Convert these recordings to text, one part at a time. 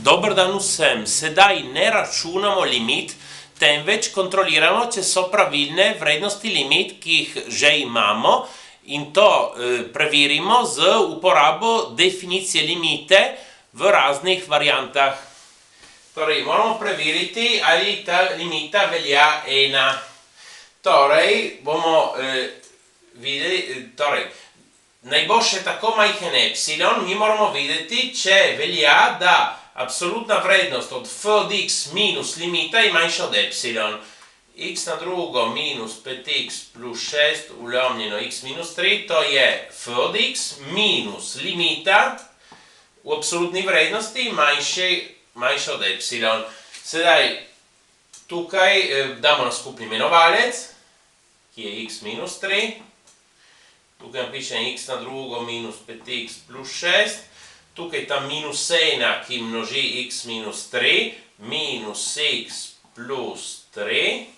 Dobar dan vsem. Sedaj ne računamo limit, temveč kontroliramo, če so pravilne vrednosti limit, ki jih že imamo, in to preverimo z uporabo definicije limite v raznih variantah. Torej, moramo preveriti, ali ta limita velja ena. Torej, bomo videli, naj bo še tako majhen epsilon, mi moramo videti, če velja, da absolutna vrednost od f od x minus limita je manjša od epsilon. X na drugo minus 5x plus 6 ulomljeno x minus 3, to je f od x minus limita v absolutni vrednosti manjša od epsilon. Sedaj, tukaj damo na skupni imenovalec, ki je x minus 3. Tukaj napišem x na drugo minus 5x plus 6. Tukaj ta minus 1, ki množi x minus 3, minus x plus 3,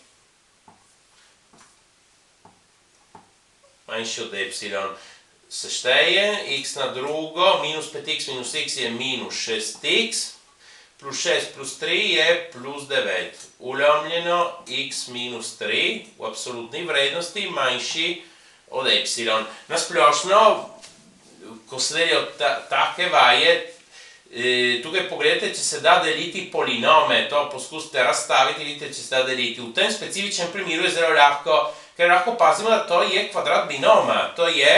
manjši od epsilon. Sešteje, x na drugo, minus 5x minus x je minus 6x, plus 6 plus 3 je plus 9. Ulomljeno x minus 3 v absolutni vrednosti manjši od epsilon. Nasplošno, ko se delijo take vaje, tukaj pogledajte, če se da deliti polinome, to poskusite razstaviti, vidite, če se da deliti. V tem specifičnem primeru je zelo lahko, ker lahko pazimo, da to je kvadrat binoma. To je,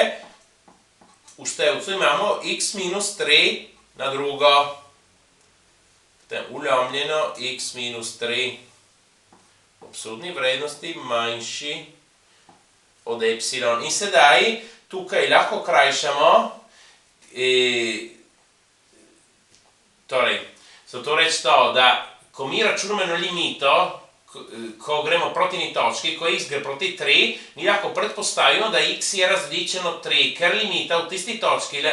v števcu imamo x minus 3 na drugo. Ulomljeno x minus 3 v absolutni vrednosti manjši od epsilon. In sedaj tukaj lahko krajšamo, torej, zato reči to, da ko mi računamo eno limito, ko gremo proti eni točki, ko x gre proti 3, mi lahko predpostavimo, da x je različen od 3, ker limita v tisti točki,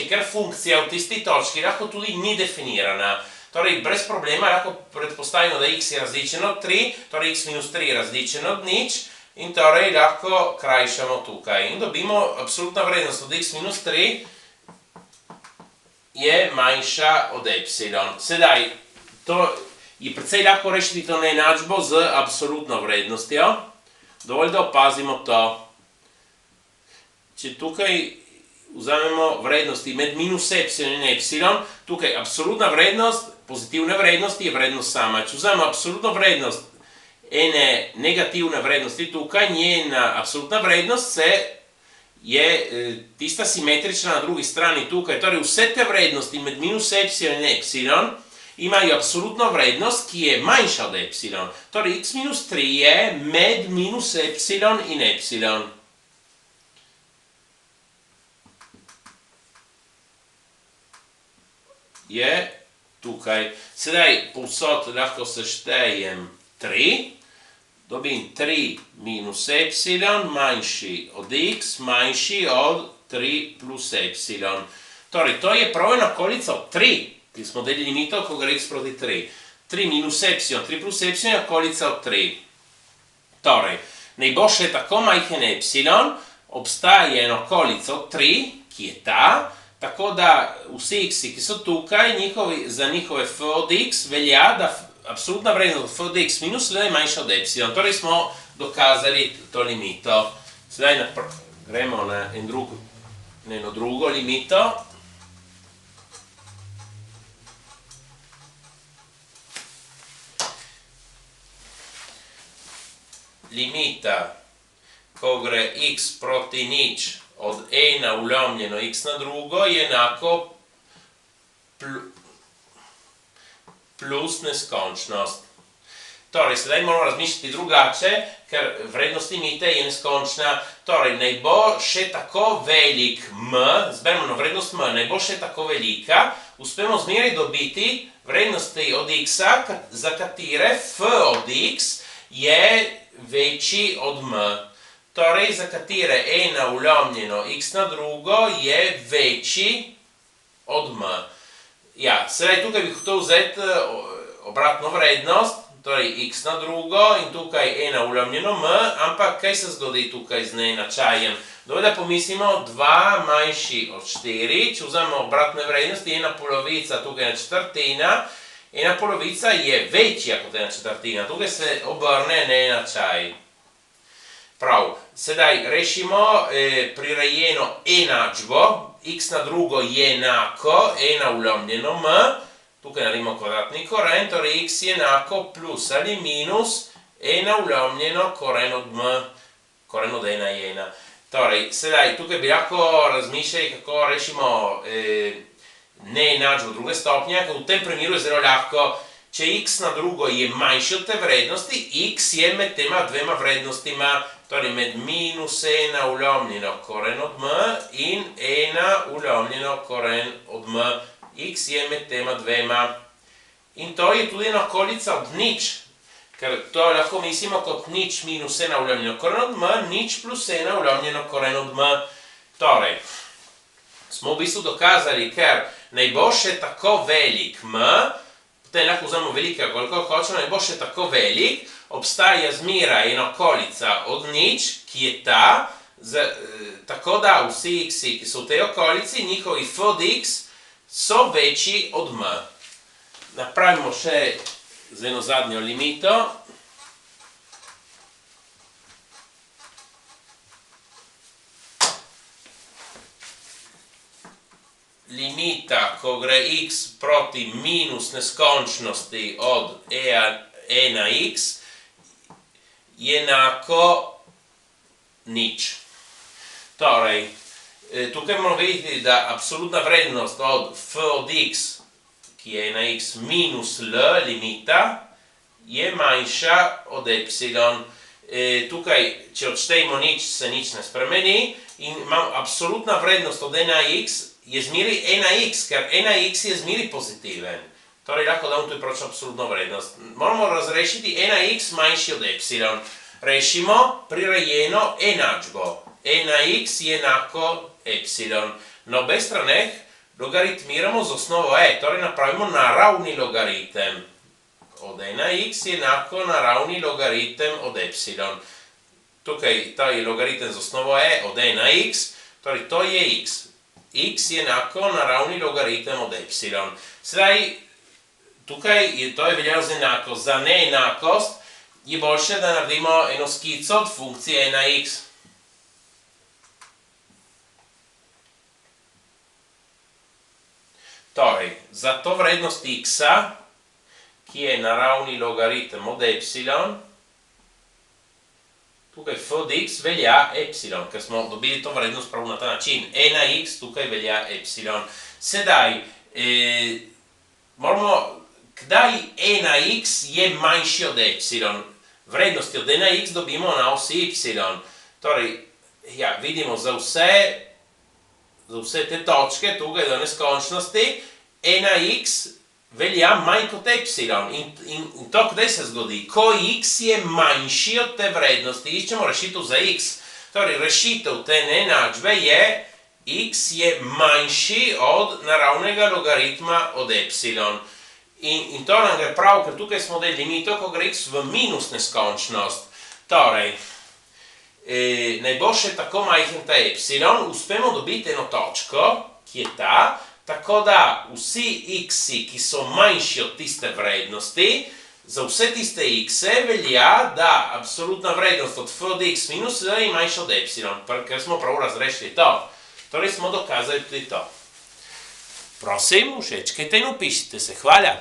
ker funkcija v tisti točki lahko tudi ni definirana. Torej, brez problema lahko predpostavimo, da x je različen od 3, torej x minus 3 je različen od nič, in torej lahko krajšamo tukaj. In dobimo absolutna vrednost od x minus 3 je manjša od epsilon. Sedaj, to je precej lahko rešiti to neenačbo z absolutno vrednostjo. Dovolj, da opazimo to. Če tukaj vzamemo vrednosti med minus epsilon in epsilon, tukaj absolutna vrednost pozitivne vrednosti je vrednost sama. Če vzamemo absolutno vrednost ene negativne vrednosti tukaj, njena absolutna vrednost je tista simetrična na drugi strani tukaj. Torej, vse te vrednosti med minus epsilon in epsilon imajo absolutno vrednost, ki je manjša od epsilon. Torej, x minus 3 je med minus epsilon in epsilon. Je tukaj. Sedaj, povsod lahko seštejem 3. Dobim 3 minus epsilon manjši od x, manjši od 3 plus epsilon. Torej, to je prav ena okolica od 3, ki smo delili limito, ko gre x proti 3. 3 minus epsilon, 3 plus epsilon je okolica od 3. Torej, naj bo še tako majhen epsilon, obstaja ena okolica od 3, ki je ta, tako da vsi x-i, ki so tukaj, za njihove f od x velja, da absolutna vrednost f od x minus je manjša od epsilon. Torej smo dokazali to limito. Sedaj gremo na eno drugo limito. Limita, ko gre x proti nič od 1 ulomljeno x na drugo, je enako plus neskončnost. Torej, sedaj moramo razmišljati drugače, ker vrednost limite je neskončna. Torej, naj bo še tako velik m, zberemo na vrednost m, naj bo še tako velika, uspemo zmeraj dobiti vrednosti od x-a, za katere f od x je večji od m. Torej, za katere 1 ulomljeno x na drugo je večji od m. Ja, sedaj tukaj bi hotel vzeti obratno vrednost, torej x na drugo in tukaj 1 ulomljeno m, ampak kaj se zgodi tukaj z neenačajem? Dovolj, da pomislimo 2 manjši od 4, če vzamemo obratne vrednosti, 1 polovica, tukaj 1/4, 1 polovica je večja kot 1 četrtina. Tukaj se obrne neenačaj. Prav, sedaj rešimo prirejeno enačbo. X na drugo je enako 1 ulomljeno m. Tukaj naredimo kvadratni koren, torej x je enako plus ali minus 1 ulomljeno koren od m. Koren od 1 je 1. Torej, sedaj tukaj bi lahko razmišljali, kako rešimo neenačbo druge stopnje, ker v tem primeru je zelo lahko, če x na drugo je manjši od te vrednosti, x je med tema dvema vrednostima, torej med minus 1 ulomljeno koren od m in 1 ulomljeno koren od m. X je med tema dvema. In to je tudi ena okolica od nič, ker to lahko mislimo kot nič minus 1 ulomljeno koren od m, nič plus 1 ulomljeno koren od m. Torej, smo v bistvu dokazali, ker naj bo še tako velik m, potem lahko vzamemo velikega, koliko hočemo, naj bo še tako velik, obstaja zmeraj ena okolica od nič, ki je ta, tako da vsi x-i, ki so v tej okolici, njihovi f od x so večji od m. Napravimo še z eno zadnjo limito. Limita, ko gre x proti minus neskončnosti od e na x, je enako nič. Torej, tukaj moramo videti, da absolutna vrednost od f od x, ki je na x minus l, limita, je manjša od epsilon. Tukaj, če odštejemo nič, se nič ne spremeni in imam absolutna vrednost od 1 na x, je zmeri 1 na x, ker 1 na x je zmeri pozitiven. Torej, lahko damo tudi proč absolutno vrednost. Moramo razrešiti 1 na x manjši od epsilon. Rešimo prirejeno enačbo. 1 na x je enako epsilon. Na obeh straneh logaritmiramo z osnovo e, torej napravimo naravni logaritem. Od 1 na x je enako naravni logaritem od epsilon. Tukaj to je logaritem z osnovo e od 1 na x, torej to je x. X je enako naravni logaritem od epsilon. Sedaj, tukaj to je veljalo za enakost. Za neenakost je boljše, da naredimo eno skico od funkcije 1 na x. Torej, za to vrednost x-a, ki je naravni logaritem od epsilon, tukaj f od x velja epsilon, ker smo dobili to vrednost prav na ta način. E na x tukaj velja epsilon. Sedaj, moramo, kdaj e na x je manjši od epsilon? Vrednosti od e na x dobimo na osi y. Torej, ja, vidimo za vse te točke, tukaj do neskončnosti, e na x velja manj kot epsilon. In to kdaj se zgodi? Ko x je manjši od te vrednosti, iščemo rešitev za x. Torej, rešitev te neenačbe je, x je manjši od naravnega logaritma od epsilon. In to nam gre prav, ker tukaj smo dali limito, ko gre x v minus neskončnost. Torej, naj bo še tako majhen ta epsilon, uspemo dobiti eno točko, ki je ta, tako da vsi x-i, ki so manjši od tiste vrednosti, za vse tiste x-e velja, da absolutna vrednost od f od x minus l je manjša od epsilon, ker smo prav razrešili to. Torej smo dokazali tudi to. Prosim, všečkajte in upišite se. Hvala.